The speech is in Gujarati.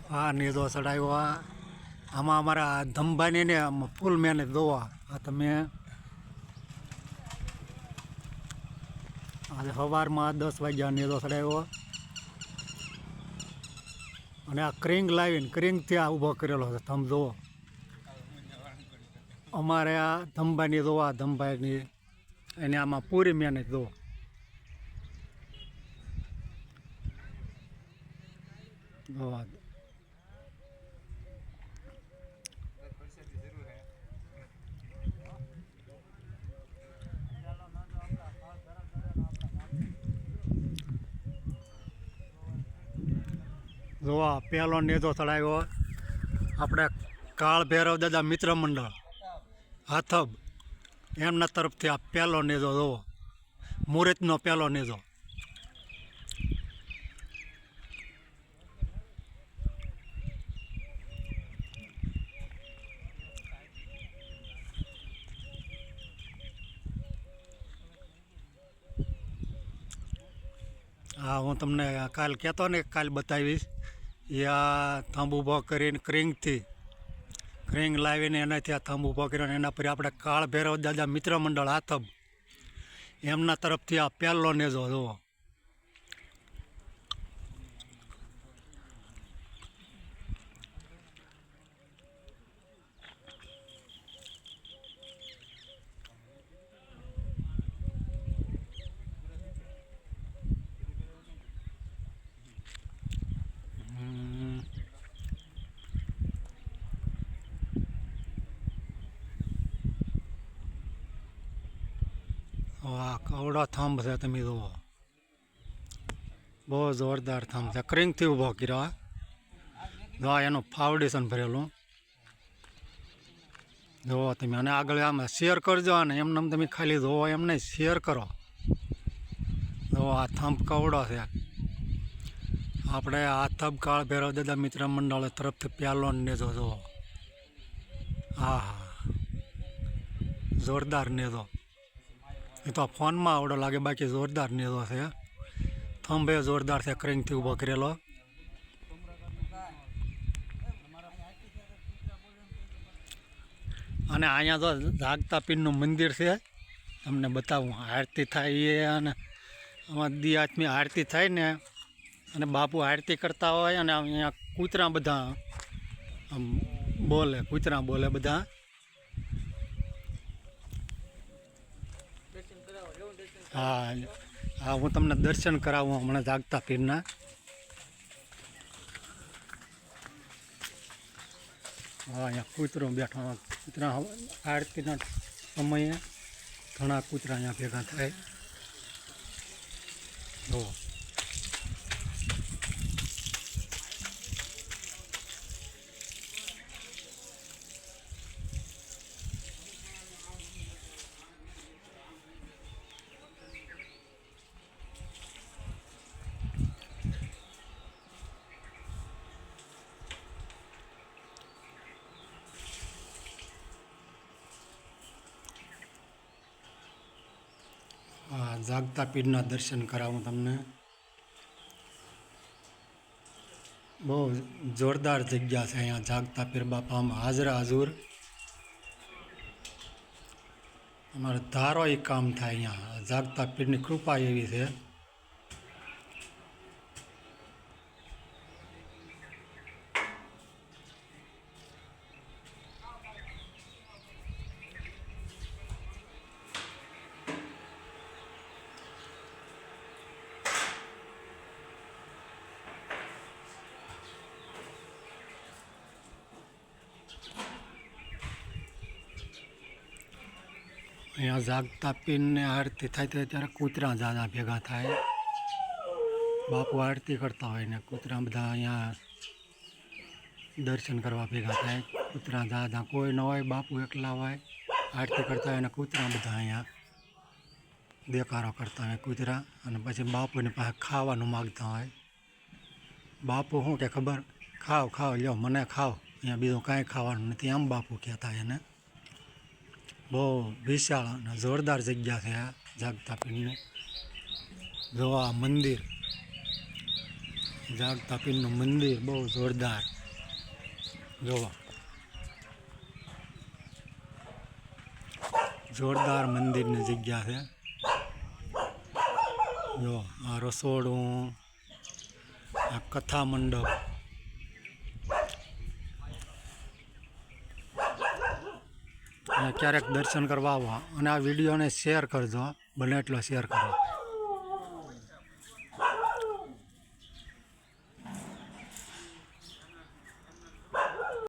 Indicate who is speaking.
Speaker 1: આ નેદો ચડાવ્યો આમાં અમારા ધંભાની ને ફૂલ મેને દોવા આ તમે આજે સવારમાં 10 વાગ્યા નેદો ચડાવ્યો અને આ ક્રિંગ લાવીને ક્રિંગથી આ ઊભો કરેલો છે તમે જુઓ અમારે આ ધંભાની દોવા ધંભાની એને આમાં પૂરી મહેનત દો દોવા જોવા પહેલો નેજો ચડાવ્યો આપણે કાળ ભૈરવ દાદા મિત્ર મંડળ હાથબ એમના તરફથી આ પહેલો નેજો જોવો મુહૂર્તનો પહેલો નેજો હા હું તમને કાલ કહેતો ને કાલ બતાવીશ એ આ થંભ ઊભો કરીને ક્રિંગ લાવીને એનાથી આ થંભ ઊભો કર્યો એના પર આપણે કાળ ભૈરવ દાદા મિત્ર મંડળ હાથબ એમના તરફથી આ પહેલો નેજો જુઓ વાહ કવડો થંભ છે તમે જુઓ બહુ જોરદાર થંભ છે ક્રિંગથી ઊભો કર્યો જો એનું ફાઉન્ડેશન ભરેલું જુઓ તમે અને આગળ આમાં શેર કરજો અને એમને તમે ખાલી જુઓ એમ નહીં શેર કરો જુઓ આ થંભ કવડો છે આપણે આ થંભ કાળ ભૈરવ દાદા મિત્ર મંડળ તરફથી પહેલો નેજો જુઓ હા હા જોરદાર નેજો એ તો ફોનમાં આવડો લાગે બાકી જોરદાર નેજો છે થંભે જોરદાર છે ક્રિંગથી ઊભો કરેલો અને અહીંયા તો જાગતા પીરનું મંદિર છે તમને બતાવું આરતી થાય એ અને આમાં દી આત્મી આરતી થાય ને અને બાપુ આરતી કરતા હોય અને અહીંયા કૂતરા બધા આમ બોલે કૂતરા બોલે બધા હા હા હું તમને દર્શન કરાવું હમણાં જાગતા પીરના હા અહીંયા કૂતરો બેઠો કૂતરા આરતીના સમયે ઘણા કૂતરા અહીંયા ભેગા થાય જો હા જાગતા પીરના દર્શન કરાવું તમને બહુ જોરદાર જગ્યા છે અહીંયા જાગતા પીર બાપામાં હાજરા હજુર અમારે ધારો એ કામ થાય અહીંયા જાગતા પીરની કૃપા એવી છે અહીંયા જાગતા પીરને આરતી થાય તો ત્યારે કૂતરા જાજા ભેગા થાય બાપુ આરતી કરતા હોય ને કૂતરા બધા અહીંયા દર્શન કરવા ભેગા થાય કૂતરા જાજા કોઈ ન હોય બાપુ એકલા હોય આરતી કરતા હોય ને કૂતરા બધા અહીંયા દેખાડો કરતા હોય કૂતરા અને પછી બાપુની પાસે ખાવાનું માગતા હોય બાપુ શું કે ખબર ખાવ ખાવ લ્યો મને ખાવ અહીંયા બીજું કાંઈ ખાવાનું નથી આમ બાપુ કહેતા એને બહુ વિશાળ અને જોરદાર જગ્યા છે આ જાગતા પીરની જો આ મંદિર જાગતા પીરનું મંદિર બહુ જોરદાર જોવા જોરદાર મંદિરની જગ્યા છે. જો આ રસોડું, આ કથા મંડપ, અને ક્યારેક દર્શન કરવા આવવા અને આ વિડીયોને શેર કરજો, બને એટલો શેર કરો.